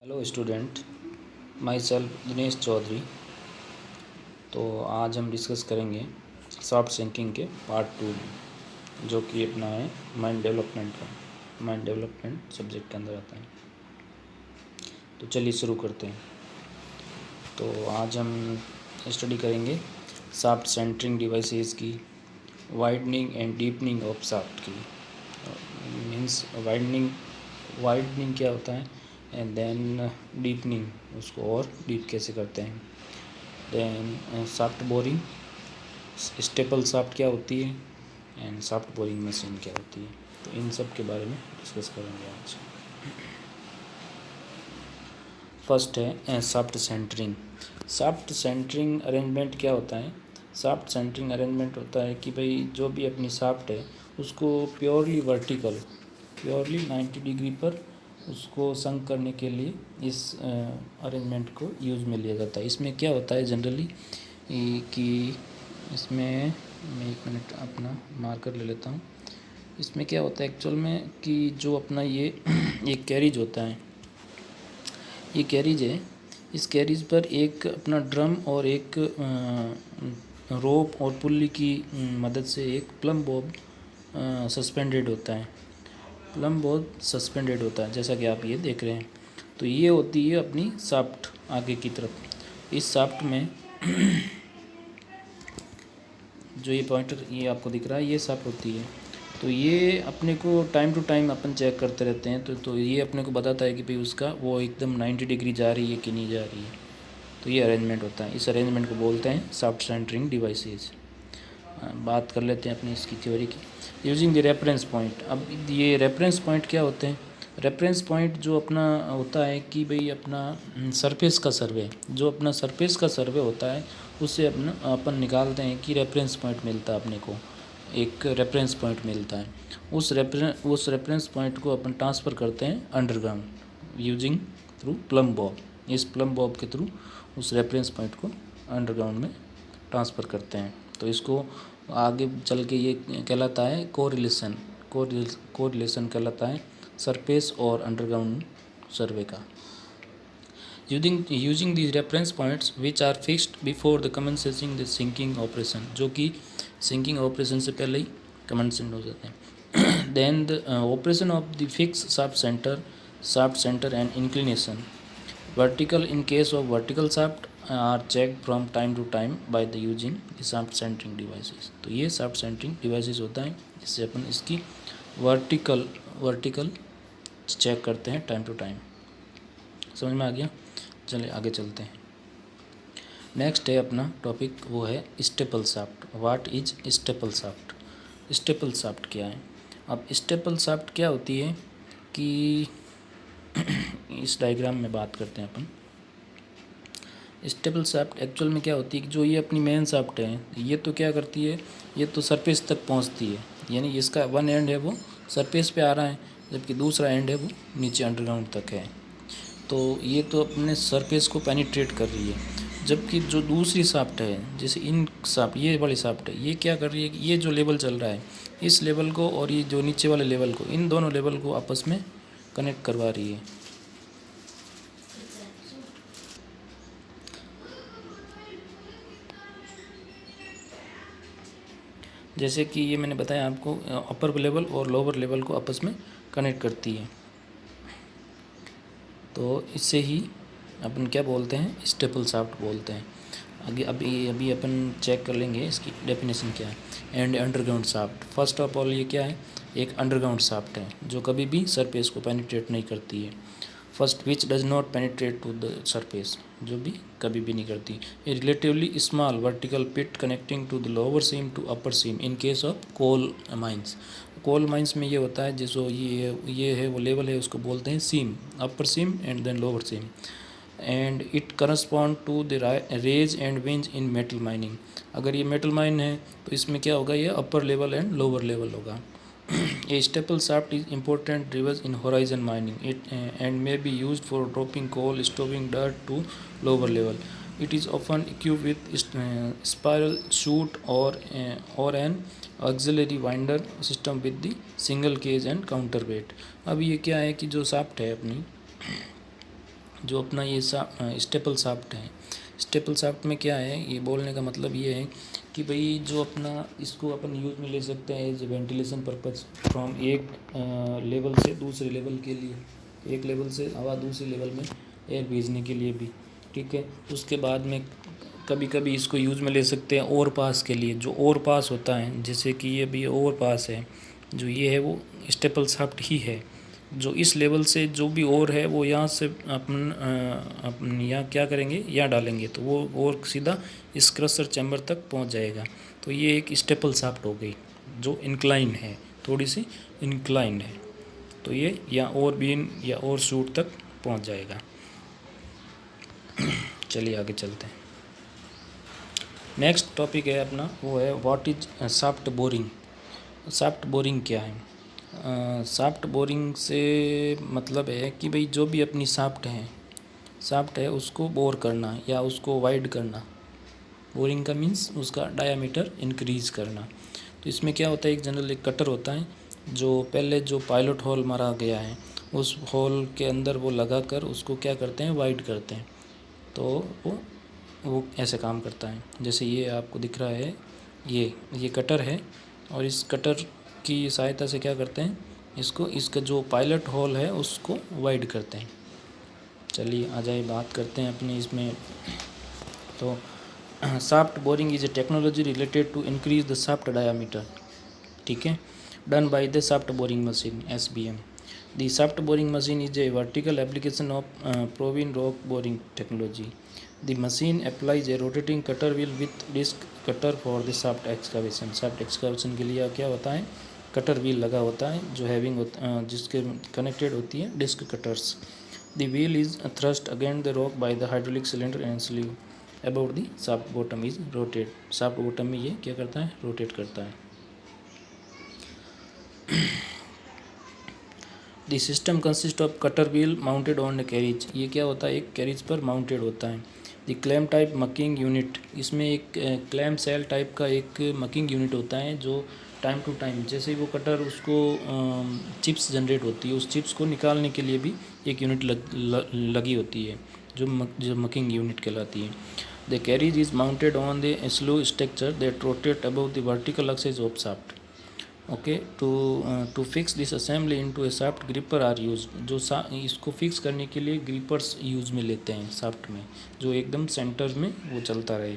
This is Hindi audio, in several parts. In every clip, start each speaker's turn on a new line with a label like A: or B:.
A: Hello student, myself Dinesh Chaudhary. तो आज हम डिस्कस करेंगे सॉफ्ट सिंकिंग के पार्ट 2 में, जो कि अपना है माइंड डेवलपमेंट का। माइंड डेवलपमेंट सब्जेक्ट के अंदर आता है। तो चलिए शुरू करते हैं। तो आज हम स्टडी करेंगे सॉफ्ट सेंटरिंग डिवाइसेस की, widening and deepening of soft की। मीन्स वाइडनिंग क्या होता है एंड देन डीपनिंग, उसको और डीप कैसे करते हैं। Then shaft boring, staple shaft क्या होती है एंड सॉफ्ट बोरिंग मशीन क्या होती है। तो इन सब के बारे में डिस्कस करेंगे आज। फर्स्ट है shaft centering. Shaft centering arrangement क्या होता है? सॉफ्ट सेंटरिंग अरेंजमेंट होता है कि भाई जो भी अपनी सॉफ्ट है उसको प्योरली 90 डिग्री पर उसको संक करने के लिए इस अरेंजमेंट को यूज़ में लिया जाता है। इसमें क्या होता है जनरली कि इसमें मैं 1 मिनट अपना मार्कर ले लेता हूँ। इसमें क्या होता है एक्चुअल में कि जो अपना ये एक कैरिज होता है, ये कैरिज है, इस कैरिज पर एक अपना ड्रम और एक रोप और पुल्ली की मदद से एक प्लम बॉब सस्पेंडेड होता है। प्लम बॉब सस्पेंडेड होता है जैसा कि आप ये देख रहे हैं। तो ये होती है अपनी शाफ्ट आगे की तरफ। इस शाफ्ट में जो ये पॉइंटर ये आपको दिख रहा है, ये शाफ्ट होती है। तो ये अपने को टाइम टू टाइम अपन चेक करते रहते हैं। तो ये अपने को बताता है कि भाई उसका वो एकदम 90 डिग्री जा रही है कि नहीं जा रही है। तो ये अरेंजमेंट होता है। इस अरेंजमेंट को बोलते हैं सॉफ्ट सेंटरिंग डिवाइसेस। बात कर लेते हैं अपनी इसकी थ्योरी की। Using the reference point. अब ये रेफरेंस पॉइंट क्या होते हैं? रेफरेंस पॉइंट जो अपना होता है कि भाई अपना सरफेस का सर्वे, जो अपना सरफेस का सर्वे होता है उससे अपन निकालते हैं कि रेफरेंस पॉइंट मिलता है अपने को, एक रेफरेंस पॉइंट मिलता है। उस रेफरेंस पॉइंट को अपन ट्रांसफ़र करते हैं underground using through plum Bob. इस प्लम बॉब के थ्रू उस रेफरेंस पॉइंट को अंडरग्राउंड में ट्रांसफ़र करते हैं। तो इसको आगे चल के ये कहलाता है कोरिलेशन कहलाता है सरफेस और अंडरग्राउंड सर्वे का। Using these reference points which are fixed before the commencing the sinking operation, जो कि sinking operation से पहले ही commencing हो जाते हैं। then the operation of the fixed shaft center and inclination vertical in case of vertical shaft are checked from time to time by the using the shaft centering devices। तो ये shaft centering devices होता है जिससे अपन इसकी वर्टिकल चेक करते हैं टाइम टू टाइम। समझ में आ गया? चलिए आगे चलते हैं। नेक्स्ट है अपना टॉपिक, वो है staple shaft. What is staple shaft? Staple shaft क्या है? अब स्टेपल शाफ्ट क्या होती है कि इस डायग्राम में बात करते हैं अपन। स्टेपल शाफ्ट एक्चुअल में क्या होती है कि जो ये अपनी मेन शाफ्ट है, ये तो क्या करती है, ये तो सरफेस तक पहुंचती है, यानी इसका वन एंड है वो सरफेस पे आ रहा है, जबकि दूसरा एंड है वो नीचे अंडरग्राउंड तक है। तो ये तो अपने सरफेस को पेनिट्रेट कर रही है। जबकि जो दूसरी शाफ्ट है, जैसे इन शाफ्ट, ये वाली शाफ्ट है, ये क्या कर रही है कि ये जो लेवल चल रहा है, इस लेवल को और ये जो नीचे वाले लेवल को, इन दोनों लेवल को आपस में कनेक्ट करवा रही है। जैसे कि ये मैंने बताया आपको, अपर लेवल और लोअर लेवल को आपस में कनेक्ट करती है। तो इससे ही अपन क्या बोलते हैं, स्टेपल शाफ्ट बोलते हैं। आगे अभी अपन चेक कर लेंगे इसकी डेफिनेशन क्या है। And underground shaft, first of all ये क्या है, एक अंडरग्राउंड शाफ्ट है जो कभी भी सरफेस को पेनिट्रेट नहीं करती है। First which does not penetrate to the surface, जो भी कभी भी नहीं करती। A relatively small vertical pit connecting to the lower seam to upper seam in case of coal mines. Coal mines में ये होता है, जैसो ये है वो लेवल है, उसको बोलते हैं seam, upper seam and then lower seam. And it correspond to the raise and winze in metal mining. अगर ये मेटल माइन है तो इसमें क्या होगा, ये upper level and lower level होगा। A staple shaft is important device in horizon mining and may be used for dropping coal, stowing dirt to lower level. It is often equipped with spiral chute or an auxiliary winder system with the single cage and counterweight। अब ये क्या है कि जो शाफ्ट है अपनी, जो अपना ये स्टेपल शाफ्ट है, स्टेपल शाफ्ट में क्या है, ये बोलने का मतलब ये है कि भाई जो अपना इसको अपन यूज़ में ले सकते हैं एज वेंटिलेशन पर्पज़ फ्रॉम एक लेवल से दूसरे लेवल के लिए, एक लेवल से हवा दूसरे लेवल में एयर भेजने के लिए भी, ठीक है। उसके बाद में कभी कभी इसको यूज़ में ले सकते हैं ओवर पास के लिए, जो ओवर पास होता है, जैसे कि ये भी ओवर पास है, जो ये है वो स्टेपल शाफ्ट ही है। जो इस लेवल से जो भी और है वो यहाँ से अपन यहाँ क्या करेंगे, यहाँ डालेंगे तो वो और सीधा इस क्रशर चैम्बर तक पहुँच जाएगा। तो ये एक स्टेपल शाफ्ट हो गई जो इंक्लाइन है, थोड़ी सी इंक्लाइन है, तो ये या और बीन या और शूट तक पहुँच जाएगा। चलिए आगे चलते हैं। नेक्स्ट टॉपिक है अपना, वो है what is shaft boring. Shaft boring क्या है? शाफ्ट बोरिंग से मतलब है कि भाई जो भी अपनी शाफ्ट है उसको बोर करना या उसको वाइड करना। बोरिंग का मीन्स उसका डायामीटर इंक्रीज़ करना। तो इसमें क्या होता है, एक जनरल एक कटर होता है जो पहले जो पायलट होल मारा गया है उस होल के अंदर वो लगा कर उसको क्या करते हैं, वाइड करते हैं। तो वो ऐसे काम करता है। जैसे ये आपको दिख रहा है, ये कटर है और इस कटर की सहायता से क्या करते हैं, इसका जो पायलट होल है उसको वाइड करते हैं। चलिए आ जाए बात करते हैं अपने इसमें। तो shaft boring is a technology related to increase the shaft diameter, ठीक है, done by the shaft boring machine SBM। The shaft boring machine is a vertical application of proven rock boring technology. The machine applies a rotating cutter wheel with disc cutter for the shaft excavation। shaft excavation के लिए क्या होता है, कटर व्हील लगा होता है जो हैविंग जिसके कनेक्टेड होती है disc cutters. The wheel is thrust against the rock by the hydraulic cylinder and sleeve about the shaft bottom is rotate। shaft bottom में ये क्या करता है, रोटेट करता है। The system consist off cutter wheel mounted on the carriage. ये क्या होता है, एक कैरिज पर माउंटेड होता है। The clam type mucking unit, इसमें एक क्लैम सेल टाइप का एक मकिंग यूनिट होता है जो टाइम टू टाइम जैसे ही वो कटर उसको चिप्स जनरेट होती है, उस चिप्स को निकालने के लिए भी एक यूनिट लगी होती है जो मकिंग यूनिट कहलाती है। The carriage is mounted on the slow structure that rotate above the vertical axis of shaft. Okay, to fix this assembly into a shaft gripper are use. जो इसको फिक्स करने के लिए ग्रिपर्स यूज में लेते हैं शाफ्ट में, जो एकदम सेंटर में वो चलता रहे।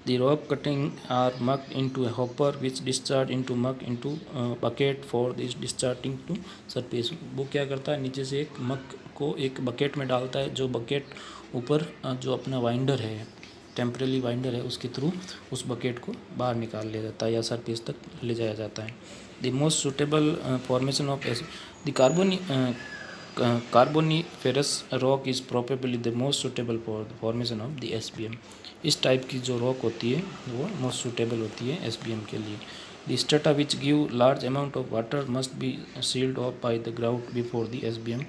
A: The rock cutting are muck into a hopper which discharge into muck into bucket for this discharging to surface. वो क्या करता है, नीचे से एक मक को एक बकेट में डालता है, जो बकेट ऊपर जो अपना वाइंडर है, टेम्परेरी वाइंडर है, उसके थ्रू उस बकेट को बाहर निकाल लिया जाता है या सरफेस तक ले जाया जाता है। The most suitable formation of the Carboniferous rock is probably the most suitable for formation of the SBM। इस टाइप की जो रॉक होती है वो मोस्ट सुटेबल होती है SBM के लिए। The strata which give large amount of water must be sealed off by the grout before the SBM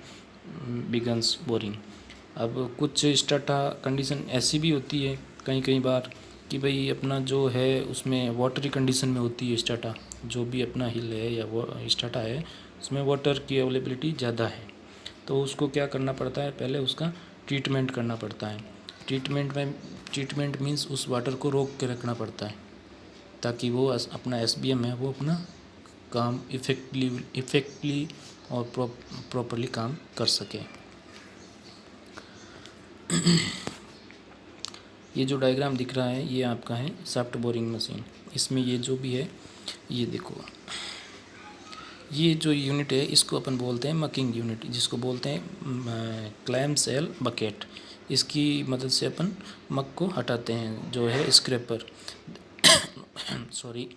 A: begins boring. अब कुछ स्ट्रटा कंडीशन ऐसी भी होती है कई बार कि भाई अपना जो है उसमें वाटरी कंडीशन में होती है स्ट्रटा, जो भी अपना हिल है या वो स्ट्रटा है उसमें वाटर की अवेलेबिलिटी ज़्यादा है, तो उसको क्या करना पड़ता है, पहले उसका ट्रीटमेंट करना पड़ता है। ट्रीटमेंट मीन्स उस वाटर को रोक के रखना पड़ता है ताकि वो अपना SBM है वो अपना काम इफेक्टली और प्रॉपरली काम कर सके। ये जो डायग्राम दिख रहा है ये आपका है शाफ्ट बोरिंग मशीन। इसमें ये जो भी है, ये देखो, ये जो यूनिट है इसको अपन बोलते हैं मकिंग यूनिट, जिसको बोलते हैं क्लैम सेल बकेट। इसकी मदद से अपन मक को हटाते हैं, जो है scraper sorry.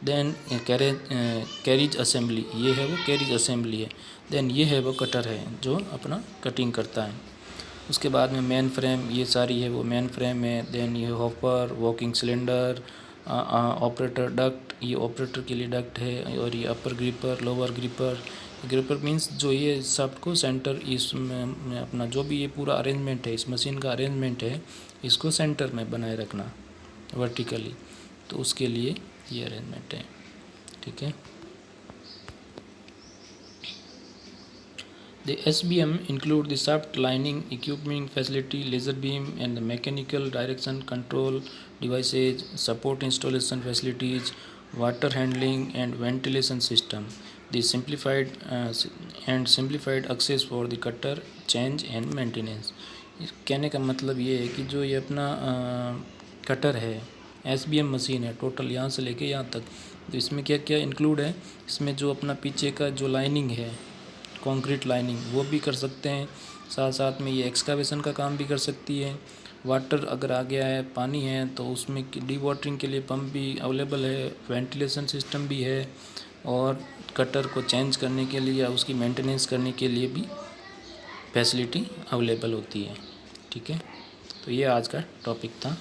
A: Then carriage assembly, ये है वो कैरिज असेंबली है। देन ये है वो कटर है जो अपना कटिंग करता है। उसके बाद में मेन फ्रेम, ये सारी है वो मेन फ्रेम है। देन ये hopper, walking cylinder, operator duct, ये ऑपरेटर के लिए डक्ट है। और ये upper gripper, lower gripper. Gripper means जो ये शाफ्ट को सेंटर इसमें अपना जो भी ये पूरा अरेंजमेंट है, इस मशीन का अरेंजमेंट है, इसको सेंटर में बनाए रखना वर्टिकली, तो उसके लिए ये अरेंजमेंट है, ठीक है। The SBM include the shaft lining, equipment facility, laser beam, and the mechanical direction control devices, support installation facilities, water handling, and ventilation system. The simplified access for the cutter, change and maintenance. कहने का मतलब ये है कि जो ये अपना कटर है, SBM मशीन है, टोटल यहाँ से लेके यहाँ तक, तो इसमें क्या क्या इंक्लूड है, इसमें जो अपना पीछे का जो लाइनिंग है, कंक्रीट लाइनिंग, वो भी कर सकते हैं। साथ साथ में ये एक्सकावेशन का काम भी कर सकती है। वाटर अगर आ गया है, पानी है, तो उसमें डी वाटरिंग के लिए पंप भी अवेलेबल है, वेंटिलेशन सिस्टम भी है, और कटर को चेंज करने के लिए या उसकी मेंटेनेंस करने के लिए भी फैसिलिटी अवेलेबल होती है। ठीक है, तो ये आज का टॉपिक था।